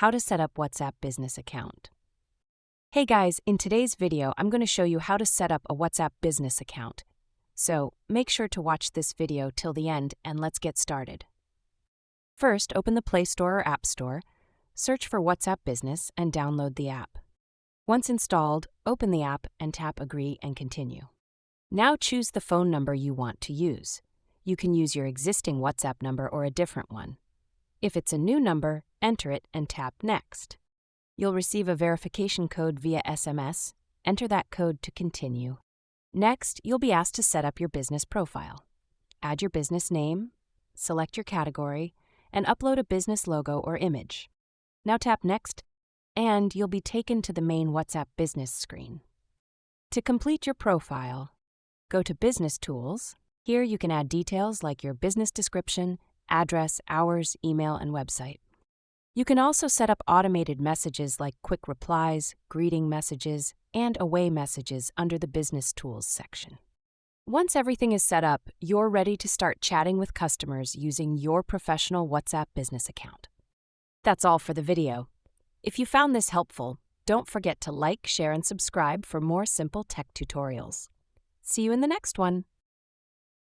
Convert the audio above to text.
How to set up WhatsApp business account. Hey guys, in today's video, I'm going to show you how to set up a WhatsApp business account. So make sure to watch this video till the end and let's get started. First, open the Play Store or App Store, search for WhatsApp Business and download the app. Once installed, open the app and tap Agree and Continue. Now choose the phone number you want to use. You can use your existing WhatsApp number or a different one. If it's a new number, enter it and tap Next. You'll receive a verification code via SMS. Enter that code to continue. Next, you'll be asked to set up your business profile. Add your business name, select your category, and upload a business logo or image. Now tap Next, and you'll be taken to the main WhatsApp business screen. To complete your profile, go to Business Tools. Here you can add details like your business description, address, hours, email, and website. You can also set up automated messages like quick replies, greeting messages, and away messages under the Business Tools section. Once everything is set up, you're ready to start chatting with customers using your professional WhatsApp business account. That's all for the video. If you found this helpful, don't forget to like, share, and subscribe for more simple tech tutorials. See you in the next one.